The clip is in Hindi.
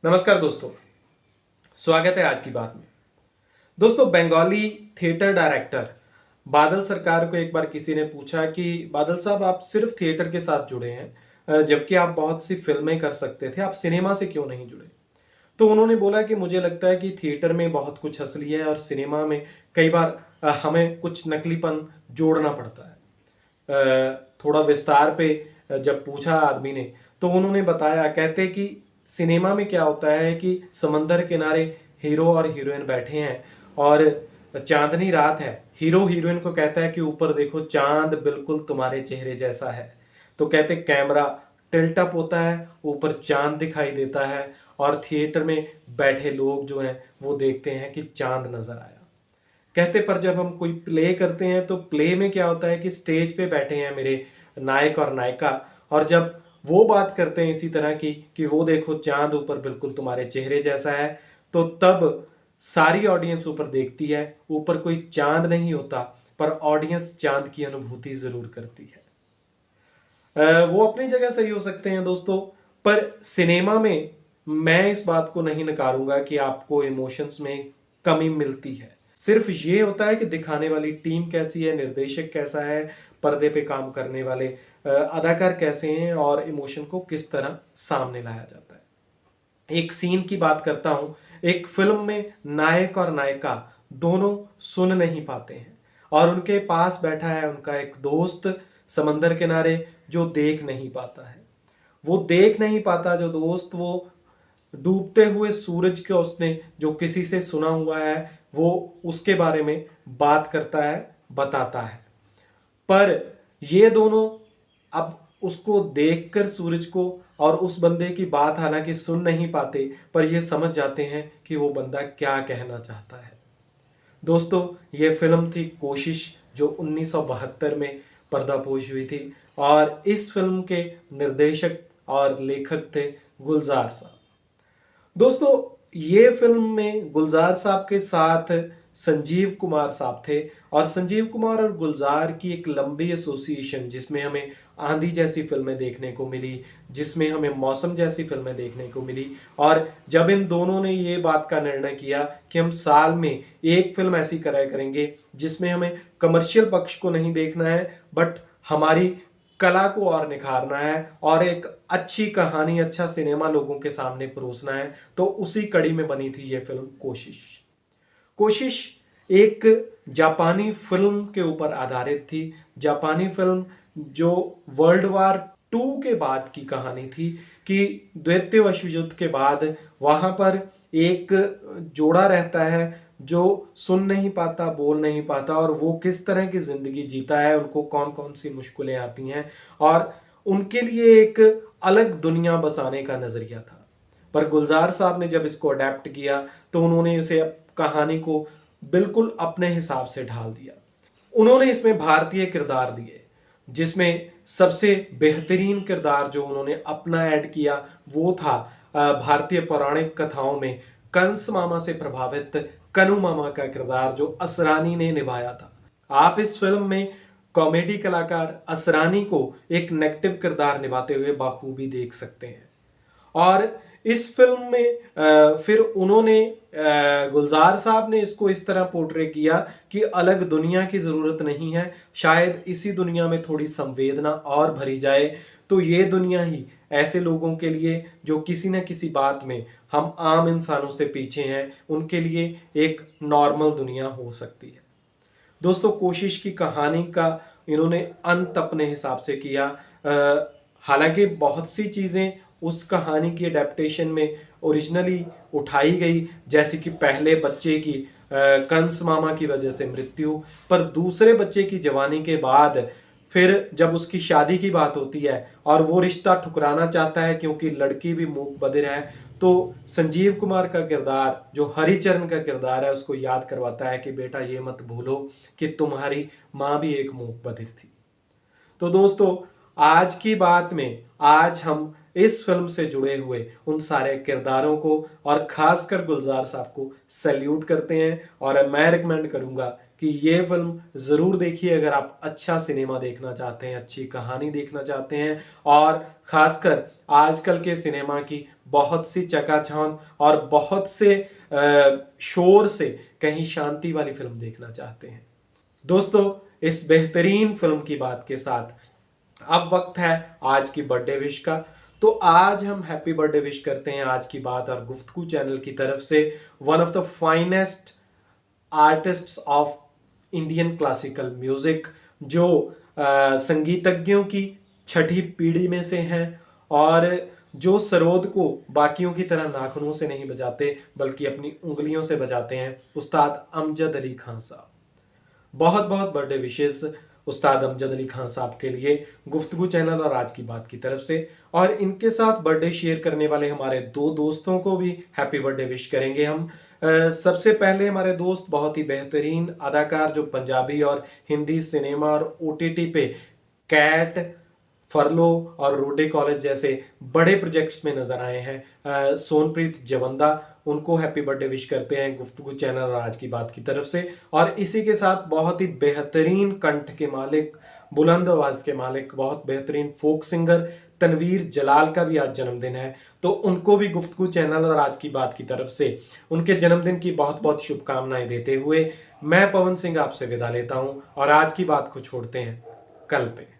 नमस्कार दोस्तों, स्वागत है आज की बात में। दोस्तों, बंगाली थिएटर डायरेक्टर बादल सरकार को एक बार किसी ने पूछा कि बादल साहब, आप सिर्फ थिएटर के साथ जुड़े हैं, जबकि आप बहुत सी फिल्में कर सकते थे, आप सिनेमा से क्यों नहीं जुड़े? तो उन्होंने बोला कि मुझे लगता है कि थिएटर में बहुत कुछ असली है और सिनेमा में कई बार हमें कुछ नकलीपन जोड़ना पड़ता है। थोड़ा विस्तार पे जब पूछा आदमी ने, तो उन्होंने बताया, कहते कि सिनेमा में क्या होता है कि समंदर किनारे हीरो और हीरोइन बैठे हैं और चांदनी रात है। हीरो हीरोइन को कहता है कि ऊपर देखो, चांद बिल्कुल तुम्हारे चेहरे जैसा है। तो कहते कैमरा टिल्ट अप होता है, ऊपर चांद दिखाई देता है और थिएटर में बैठे लोग जो हैं वो देखते हैं कि चांद नजर आया। कहते पर जब हम कोई प्ले करते हैं तो प्ले में क्या होता है कि स्टेज पे बैठे हैं मेरे नायक और नायिका, और जब वो बात करते हैं इसी तरह की कि वो देखो, चांद ऊपर बिल्कुल तुम्हारे चेहरे जैसा है, तो तब सारी ऑडियंस ऊपर देखती है। ऊपर कोई चांद नहीं होता, पर ऑडियंस चांद की अनुभूति जरूर करती है। वो अपनी जगह सही हो सकते हैं दोस्तों, पर सिनेमा में मैं इस बात को नहीं नकारूंगा कि आपको इमोशंस में कमी मिलती है। सिर्फ ये होता है कि दिखाने वाली टीम कैसी है, निर्देशक कैसा है, पर्दे पे काम करने वाले अदाकार कैसे हैं और इमोशन को किस तरह सामने लाया जाता है। एक सीन की बात करता हूं। एक फिल्म में नायक और नायिका दोनों सुन नहीं पाते हैं और उनके पास बैठा है उनका एक दोस्त समंदर किनारे, जो देख नहीं पाता है। वो देख नहीं पाता जो दोस्त, वो डूबते हुए सूरज के उसने जो किसी से सुना हुआ है वो उसके बारे में बात करता है, बताता है। पर ये दोनों अब उसको देखकर सूरज को और उस बंदे की बात हालांकि सुन नहीं पाते, पर ये समझ जाते हैं कि वो बंदा क्या कहना चाहता है। दोस्तों, ये फिल्म थी कोशिश, जो 1972 में पर्दापोश हुई थी और इस फिल्म के निर्देशक और लेखक थे गुलजार साहब। दोस्तों, ये फिल्म में गुलजार साहब के साथ संजीव कुमार साहब थे और संजीव कुमार और गुलजार की एक लंबी एसोसिएशन, जिसमें हमें आंधी जैसी फिल्में देखने को मिली, जिसमें हमें मौसम जैसी फिल्में देखने को मिली। और जब इन दोनों ने ये बात का निर्णय किया कि हम साल में एक फिल्म ऐसी कराया करेंगे जिसमें हमें कमर्शियल पक्ष को नहीं देखना है, बट हमारी कला को और निखारना है और एक अच्छी कहानी, अच्छा सिनेमा लोगों के सामने परोसना है, तो उसी कड़ी में बनी थी ये फिल्म कोशिश। कोशिश एक जापानी फिल्म के ऊपर आधारित थी। जापानी फिल्म जो वर्ल्ड वार टू के बाद की कहानी थी कि द्वितीय विश्व युद्ध के बाद वहां पर एक जोड़ा रहता है जो सुन नहीं पाता, बोल नहीं पाता, और वो किस तरह की जिंदगी जीता है, उनको कौन कौन सी मुश्किलें आती हैं, और उनके लिए एक अलग दुनिया बसाने का नजरिया था। पर गुलजार साहब ने जब इसको अडेप्ट किया तो उन्होंने इसे कहानी को बिल्कुल अपने हिसाब से ढाल दिया। उन्होंने इसमें भारतीय किरदार दिए, जिसमें सबसे बेहतरीन किरदार जो उन्होंने अपना ऐड किया वो था भारतीय पौराणिक कथाओं में कंस मामा से प्रभावित कनु मामा का किरदार जो असरानी ने निभाया था। आप इस फिल्म में कॉमेडी कलाकार असरानी को एक नेगेटिव किरदार निभाते हुए बाखूबी देख सकते हैं। और इस फिल्म में फिर उन्होंने गुलजार साहब ने इसको इस तरह पोर्ट्रे किया कि अलग दुनिया की जरूरत नहीं है, शायद इसी दुनिया में थोड़ी संवेदना और भरी जाए तो ये दुनिया ही ऐसे लोगों के लिए जो किसी न किसी बात में हम आम इंसानों से पीछे हैं, उनके लिए एक नॉर्मल दुनिया हो सकती है। दोस्तों, कोशिश की कहानी का इन्होंने अंत अपने हिसाब से किया। हालांकि बहुत सी चीज़ें उस कहानी की अडेप्टेशन में ओरिजिनली उठाई गई, जैसे कि पहले बच्चे की कंस मामा की वजह से मृत्यु, पर दूसरे बच्चे की जवानी के बाद फिर जब उसकी शादी की बात होती है और वो रिश्ता ठुकराना चाहता है क्योंकि लड़की भी मूक बधिर है, तो संजीव कुमार का किरदार जो हरिचरण का किरदार है उसको याद करवाता है कि बेटा ये मत भूलो कि तुम्हारी माँ भी एक मूक बधिर थी। तो दोस्तों, आज की बात में आज हम इस फिल्म से जुड़े हुए उन सारे किरदारों को और खासकर गुलजार साहब को सैल्यूट करते हैं और मैं रिकमेंड करूंगा कि ये फिल्म ज़रूर देखिए अगर आप अच्छा सिनेमा देखना चाहते हैं, अच्छी कहानी देखना चाहते हैं और ख़ासकर आजकल के सिनेमा की बहुत सी चकाचौंध और बहुत से शोर से कहीं शांति वाली फिल्म देखना चाहते हैं। दोस्तों, इस बेहतरीन फिल्म की बात के साथ अब वक्त है आज की बर्थडे विश का। तो आज हम हैप्पी बर्थडे विश करते हैं आज की बात और गुफ्तगू चैनल की तरफ से one of the finest artists of Indian classical music, जो संगीतज्ञों की छठी पीढ़ी में से हैं और जो सरोद को बाकियों की तरह नाखूनों से नहीं बजाते बल्कि अपनी उंगलियों से बजाते हैं, उस्ताद अमजद अली खान साहब। बहुत बहुत बर्थडे विशेष उस्ताद अमजद अली खान साहब के लिए गुफ्तगू चैनल और आज की बात की तरफ से। और इनके साथ बर्थडे शेयर करने वाले हमारे दो दोस्तों को भी हैप्पी बर्थडे विश करेंगे हम। सबसे पहले हमारे दोस्त बहुत ही बेहतरीन अदाकार जो पंजाबी और हिंदी सिनेमा और ओटीटी पे कैट, फरलो और रोडे कॉलेज जैसे बड़े प्रोजेक्ट्स में नजर आए हैं, सोनप्रीत जवंदा, उनको हैप्पी बर्थडे विश करते हैं गुफ्तगू चैनल और आज की बात की तरफ से। और इसी के साथ बहुत ही बेहतरीन कंठ के मालिक, बुलंद आवाज के मालिक, बहुत बेहतरीन फोक सिंगर तनवीर जलाल का भी आज जन्मदिन है, तो उनको भी गुफ्तगू चैनल और आज की बात की तरफ से उनके जन्मदिन की बहुत बहुत शुभकामनाएं देते हुए मैं पवन सिंह आपसे विदा लेता हूं और आज की बात को छोड़ते हैं कल पे।